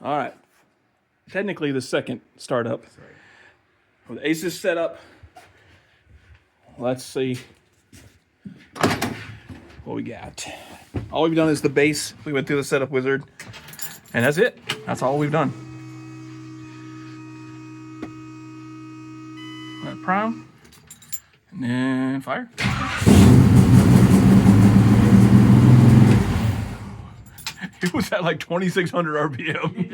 All right. Technically the second startup. With the aces set up, let's see what we got. All we've done is the base. We went through the setup wizard, and that's it. That's all we've done. Prime, and then fire. It was at like 2,600 RPM.